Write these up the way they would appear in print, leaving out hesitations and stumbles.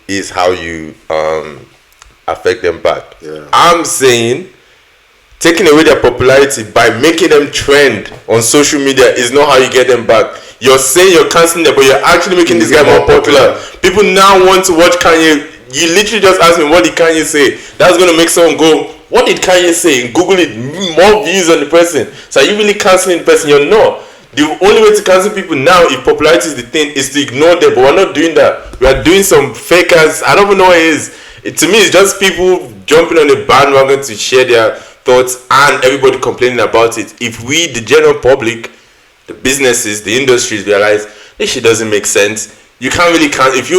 is how you affect them back. Yeah. I'm saying taking away their popularity by making them trend on social media is not how you get them back. You're saying you're canceling them, but you're actually making this guy more popular. People now want to watch Kanye. You literally just asked me, what did Kanye say? That's going to make someone go, what did Kanye say? And Google it, more views on the person. So are you really canceling the person? You're not. The only way to cancel people now, if popularity is the thing, is to ignore them. But we're not doing that. We are doing some fakers. I don't even know what it is. To me, it's just people jumping on the bandwagon to share their thoughts and everybody complaining about it. If we, the general public, the businesses, the industries realize this shit doesn't make sense, you can't really cancel. If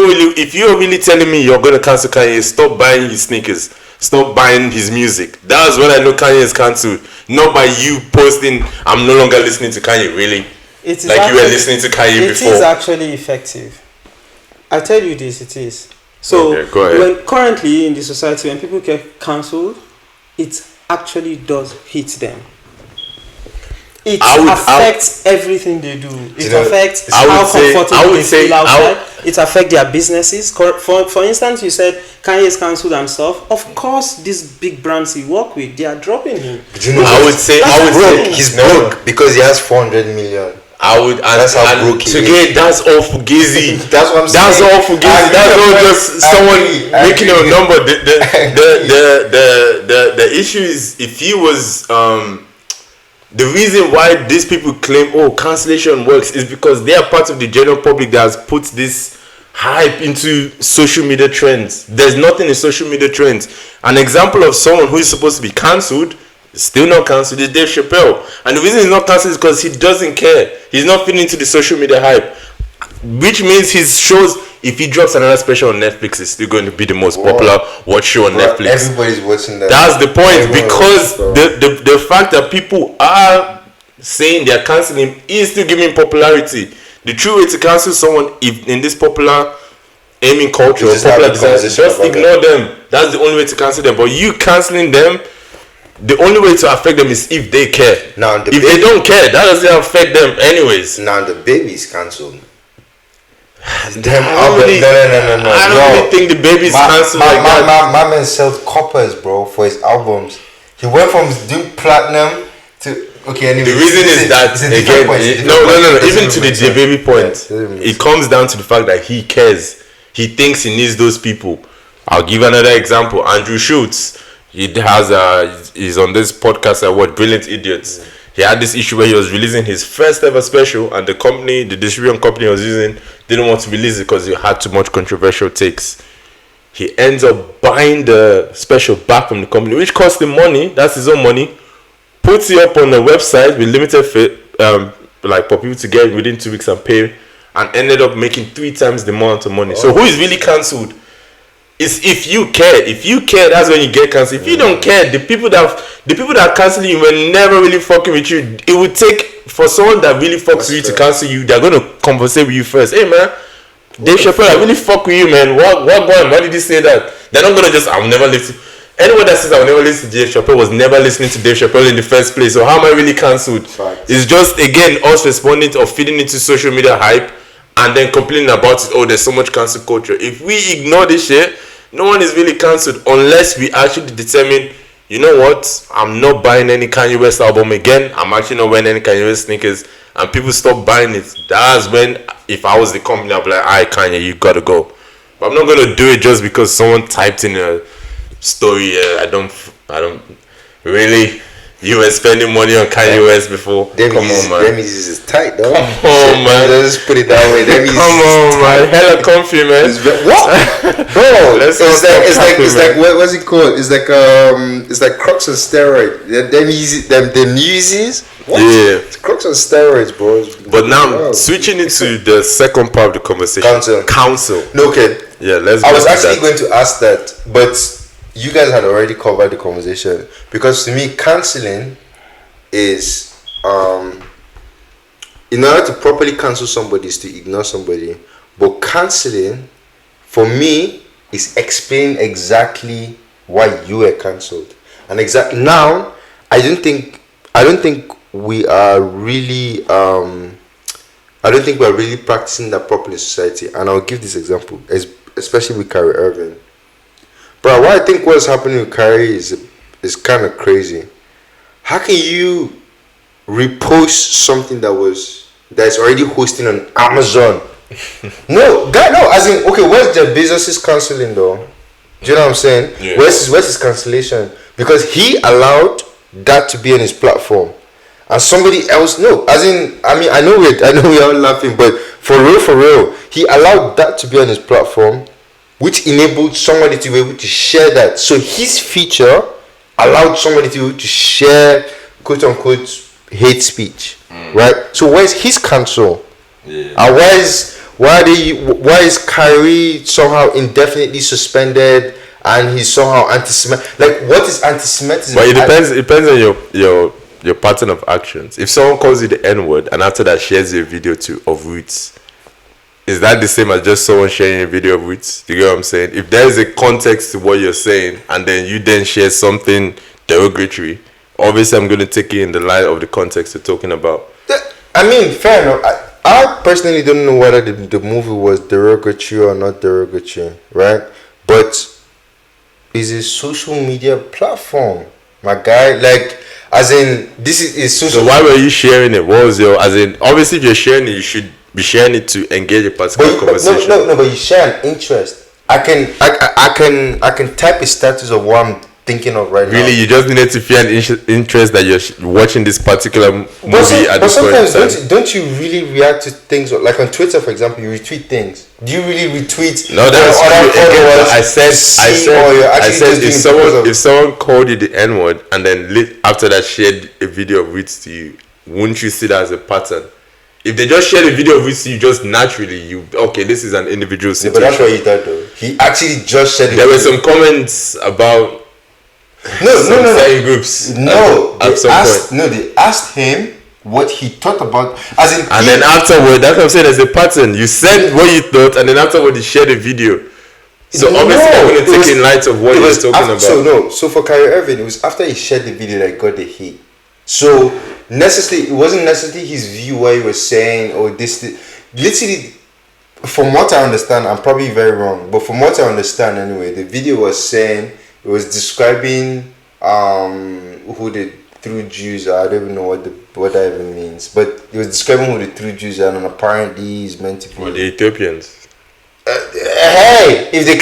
you're really telling me you're going to cancel Kanye, stop buying his sneakers, stop buying his music. That's when I know Kanye is cancelled. Not by you posting, I'm no longer listening to Kanye. Really? It is like actually, you were listening to Kanye before. It is actually effective. I tell you this, it is. So okay, go ahead. when currently in the society, when people get cancelled, it actually does hit them. It affects everything they do. It affects how comfortable they feel outside. It affects their businesses. For instance, you said Kanye is cancelled himself. Of course, these big brands he work with, they are dropping him. But you know, he's broke because he has 400 million. That's how broke he is. That's all fugazi. That's what I'm saying. That's all fugazi. That's all just someone making a number. The issue is if he was the reason why these people claim cancellation works is because they are part of the general public that has put this hype into social media trends. There's nothing in social media trends. An example of someone who is supposed to be cancelled is still not cancelled is Dave Chappelle. And the reason he's not cancelled is because he doesn't care. He's not fitting into the social media hype. Which means his shows, if he drops another special on Netflix, it's still going to be the most popular watch show on Netflix. Everybody's watching that. That's the point. Because the fact that people are saying they're canceling him is still giving popularity. The true way to cancel someone in this popular aiming culture, popular design, just ignore them. That's the only way to cancel them. But you canceling them, the only way to affect them is if they care. Now, if they don't care, that doesn't affect them anyways. Now the baby's cancelled. I don't really think the baby's cancelled like that. My man sold coppers, bro, for his albums. He went from doing platinum to anyway. The reason is that again, no. Even to the baby point, it comes down to the fact that he cares. He thinks he needs those people. I'll give another example. Andrew Schultz. He's on this podcast at Brilliant Idiots. He had this issue where he was releasing his first ever special, and the distribution company he was using didn't want to release it because it had too much controversial takes. He ends up buying the special back from the company, which cost him money. That's his own money. Puts it up on the website with limited for people to get within 2 weeks and pay, and ended up making 3 times the amount of money. So who is really cancelled? It's if you care. If you care, that's when you get cancelled. If you don't care, the people that are cancelling you were never really fucking with you. It would take for someone that really fucks with you to cancel you. They're gonna conversate with you first. Hey man, Dave Chappelle, I really fuck with you, man. What going? Why did you say that? They're not gonna just I'll never listen. Anyone that says I'll never listen to Dave Chappelle was never listening to Dave Chappelle in the first place. So how am I really cancelled? It's just again us responding or feeding into social media hype and then complaining about it. There's so much cancel culture. If we ignore this shit, no one is really cancelled unless we actually determine, you know what, I'm not buying any Kanye West album again. I'm actually not wearing any Kanye West sneakers, and people stop buying it. That's when, if I was the company, I'd be like, alright Kanye, you gotta go. But I'm not gonna do it just because someone typed in a story. I don't really. You were spending money on Kanye West before. Come on, man. Them is tight, though. Come on, man. Let's put it that way. Come on, man. Hella comfy, man. What, bro? It's like what's it called? It's like Crocs on steroids. Them Yeezys. What? Yeah. It's Crocs on steroids, bro. But now switching into the second part of the conversation. Council. No, okay. Yeah, let's. I was actually going to ask that, but you guys had already covered the conversation, because to me cancelling is in order to properly cancel somebody is to ignore somebody, but cancelling for me is explaining exactly why you were cancelled. And now I don't think we are really practicing that properly in society. And I'll give this example. especially with Kyrie Irving. Bro, what I think what's happening with Kyrie is kind of crazy. How can you repost something that's already hosting on Amazon? No, as in, okay, where's Jeff Bezos' canceling though? Do you know what I'm saying? Yeah. Where's his cancellation? Because he allowed that to be on his platform, and somebody else I know we're all laughing, but for real, he allowed that to be on his platform, which enabled somebody to be able to share that. So his feature allowed somebody to be able to share quote unquote hate speech, right? So where's his cancel? Yeah. And why is Kyrie somehow indefinitely suspended and he's somehow anti-Semitic? Like, what is anti-Semitism? But it depends on your pattern of actions. If someone calls you the N-word and after that shares a video of Roots, is that the same as just someone sharing a video of Roots? You get what I'm saying? If there is a context to what you're saying and then you then share something derogatory, obviously I'm going to take it in the light of the context you're talking about. I mean, fair enough. I personally don't know whether the movie was derogatory or not derogatory, right? But it's a social media platform, my guy. Like, as in, this is social. So why were you sharing it? What was obviously if you're sharing it, you should be sharing it to engage a particular conversation. No, but you share an interest. I can type a status of what I'm thinking of right now. Really, you just needed to feel an interest that you're watching this particular movie at this point in time. Sometimes don't you really react to things like on Twitter, for example? You retweet things. Do you really retweet? No, that's true. Again, I said if someone called you the N-word and then after that shared a video of Roots to you, wouldn't you see that as a pattern? If they just share a video of Roots to you, just naturally this is an individual situation. Yeah, but that's what he did though. He actually just shared. There were some comments about. No. Groups. They asked him what he thought about, then afterward, that's what I'm saying. There's a pattern. You said what you thought, and then afterward, you shared a video. So obviously, I'm going to take in light of what you're talking about. So for Kyrie Irving, it was after he shared the video that got the hate. So it wasn't necessarily his view what he was saying or this. Literally, from what I understand, I'm probably very wrong, but from what I understand anyway, the video was saying. It was describing who the true Jews are. I don't even know what that even means. But it was describing who the true Jews are, and apparently he's meant to be. Well, the Ethiopians. Hey, if they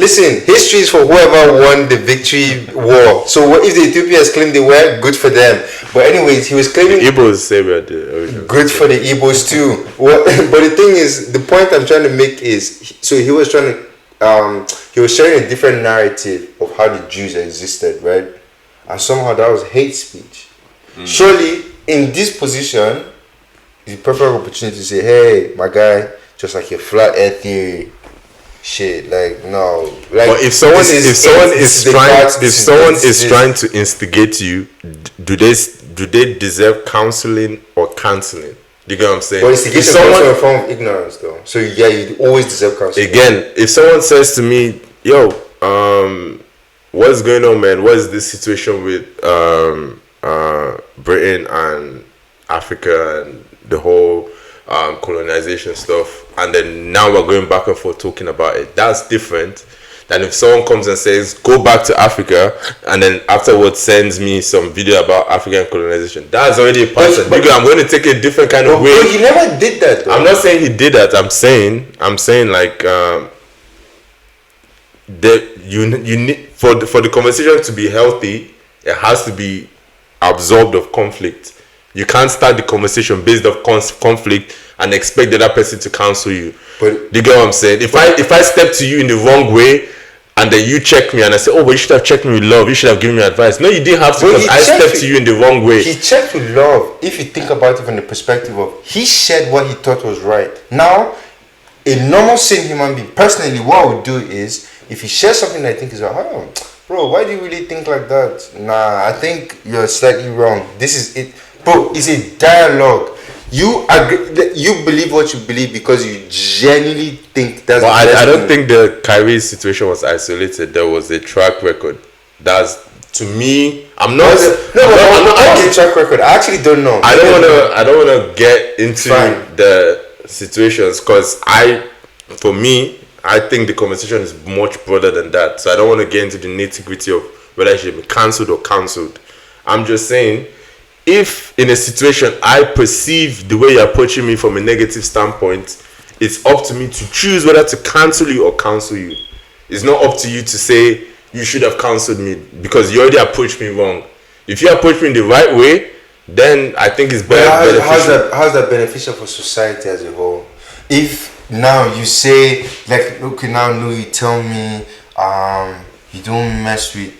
listen, history is for whoever won the victory war. So what if the Ethiopians claim they were? Good for them. But anyways, he was claiming the Igbos say we are the original. Good for the Igbos too. But the thing is, the point I'm trying to make is, so he was trying to. He was sharing a different narrative of how the Jews existed, right? And somehow that was hate speech. Surely, in this position, it's the perfect opportunity to say, "Hey, my guy, just like your flat earth theory, shit, like no." Like, but if someone is trying to instigate you, do they deserve counseling or canceling? You get what I'm saying? But instigation is also a form of ignorance, though. So yeah, you always deserve counseling. Again, if someone says to me, "Yo, what's going on, man? What is this situation with Britain and Africa and the whole colonization stuff?" And then now we're going back and forth talking about it. That's different than if someone comes and says, "Go back to Africa," and then afterwards sends me some video about African colonization. That's already a pattern. I'm going to take a different kind of way. But he never did that, though. I'm not saying he did that. I'm saying like you need for the conversation to be healthy, it has to be absorbed of conflict. You can't start the conversation based off conflict and expect the other person to counsel you. But do you get what I'm saying? If I step to you in the wrong way and then you check me and I say, "Oh, but you should have checked me with love. You should have given me advice." No, you didn't have to, because I stepped to you in the wrong way. He checked with love. If you think about it from the perspective of, he shared what he thought was right. Now, a normal sane human being, personally, what I would do is, if he shares something that I think is right, "Oh, bro, why do you really think like that?" "Nah, I think you're slightly wrong. This is it." Bro, it's a dialogue. You agree, you believe what you believe because you genuinely think that's. Well, I don't think the Kyrie situation was isolated. There was a track record. That's, to me, I'm not. I'm not track record. I actually don't know. I don't want to get into the situations, because for me, I think the conversation is much broader than that. So I don't want to get into the nitty-gritty of whether I should be cancelled or cancelled. I'm just saying, if in a situation I perceive the way you're approaching me from a negative standpoint, it's up to me to choose whether to cancel you or counsel you. It's not up to you to say you should have counseled me because you already approached me wrong. If you approach me in the right way, then I think it's better. How's that beneficial for society as a whole? If now you say, like, okay, now you tell me you don't mess with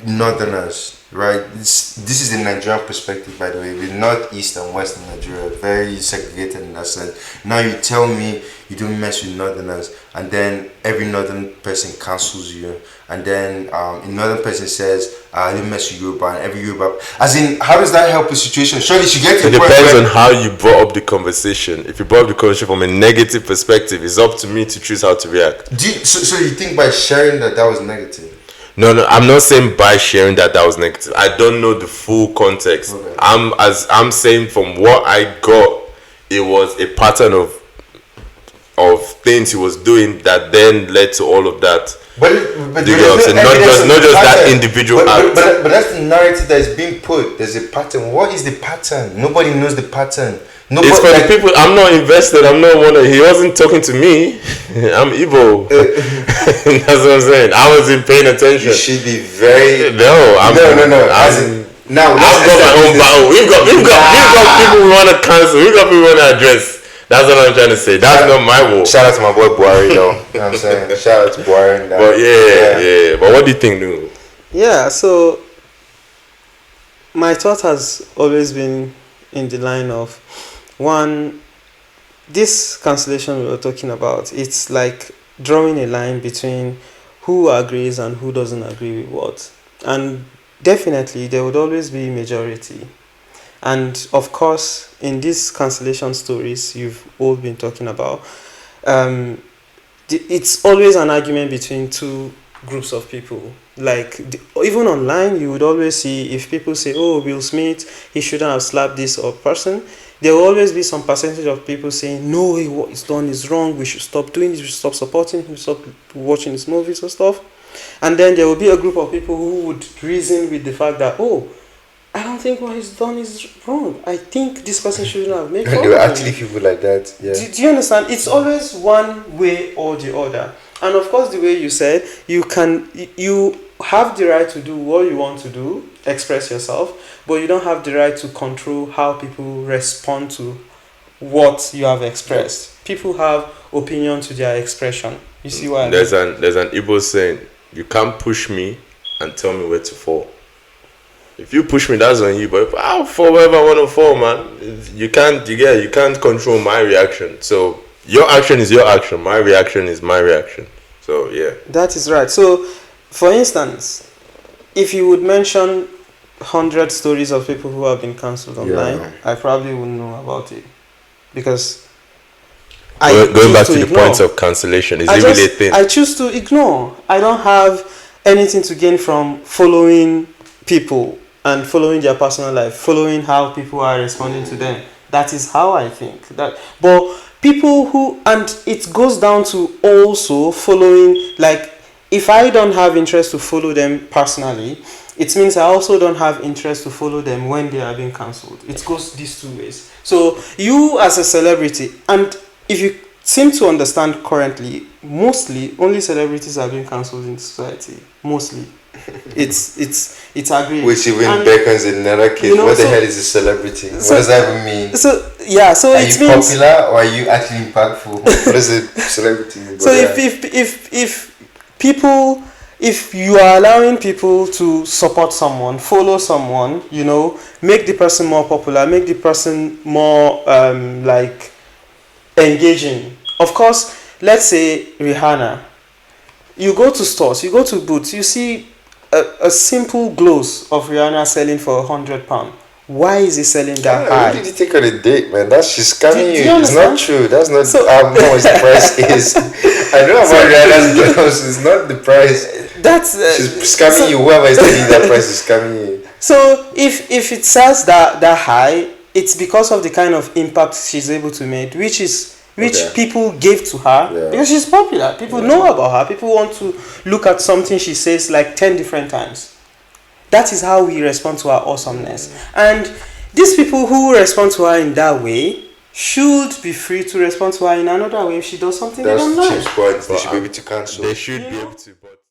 northerners, right? This is the Nigerian perspective, by the way, with northeast and western Nigeria, very segregated in that sense. Now you tell me you don't mess with northerners, and then every northern person cancels you, and then another person says I didn't mess with Yoruba, and every Yoruba, as in, how does that help the situation? Surely you get to the point. It depends on how you brought up the conversation. If you brought up the conversation from a negative perspective, it's up to me to choose how to react. So you think by sharing that was negative? No, I'm not saying by sharing that was negative. I don't know the full context. Okay. I'm saying from what I got, it was a pattern of things he was doing that then led to all of that. But not just that individual act. But that's the narrative that is being put. There's a pattern. What is the pattern? Nobody knows the pattern. It's for the people. I'm not invested. I'm not one. He wasn't talking to me. I'm evil. That's what I'm saying. I wasn't paying attention. You should be very. No. I've got my own battle. We've got people we want to cancel. We've got people we want to address. That's what I'm trying to say. That's not my war. Shout out to my boy Buhari, though. You know what I'm saying? Shout out to Buhari. But yeah. But what do you think, Nuhu? Yeah. So my thought has always been in the line of, one, this cancellation we were talking about, it's like drawing a line between who agrees and who doesn't agree with what. And definitely there would always be majority. And of course, in these cancellation stories you've all been talking about, it's always an argument between two groups of people. Like, even online, you would always see, if people say, oh, Will Smith, he shouldn't have slapped this or person, there will always be some percentage of people saying, no, what he's done is wrong, we should stop doing this, we should stop supporting him, stop watching his movies and stuff. And then there will be a group of people who would reason with the fact that, oh, I don't think what he's done is wrong. I think this person shouldn't have made fun of him. There were actually people like that, yeah. Do you understand? It's always one way or the other. And of course, the way you said, you have the right to do what you want to do, express yourself, but you don't have the right to control how people respond to what you have expressed. People have opinion to their expression. You see what I mean? There's an Igbo saying, you can't push me and tell me where to fall. If you push me, that's on you. But if I'll fall wherever I want to fall, man, you can't control my reaction. So your action is your action. My reaction is my reaction. So yeah. That is right. So, for instance, if you would mention 100 stories of people who have been cancelled online, I probably wouldn't know about it, because going back to the point of cancellation, is it really a thing? I choose to ignore. I don't have anything to gain from following people and following their personal life, following how people are responding to them. That is how I think. But people who, and it goes down to also following, like, if I don't have interest to follow them personally, it means I also don't have interest to follow them when they are being cancelled. It goes these two ways. So you as a celebrity, and if you seem to understand currently, mostly only celebrities are being cancelled in society. Mostly. It's agreed. Which even beckons another case. What the hell is a celebrity? What does that even mean? So are you popular or are you actually impactful? What does a celebrity mean? So if you are allowing people to support someone, follow someone, make the person more popular, make the person more like engaging. Of course, let's say Rihanna. You go to stores, you go to booths, you see a simple gloss of Rihanna selling for £100. Why is it selling that high? Why did you take her a date, man? She's scamming you. It's not true. That's not how much the price is. I know about Rihanna's gloss. It's not the price. She's scamming you. Whoever is taking that price is scamming you. So if it sells that high, it's because of the kind of impact she's able to make, which is which people gave to her because she's popular. People know about her. People want to look at something she says like 10 different times. That is how we respond to her awesomeness. And these people who respond to her in that way should be free to respond to her in another way if she does something they don't like. That's cheap points. They should be able to cancel. They should be able to. But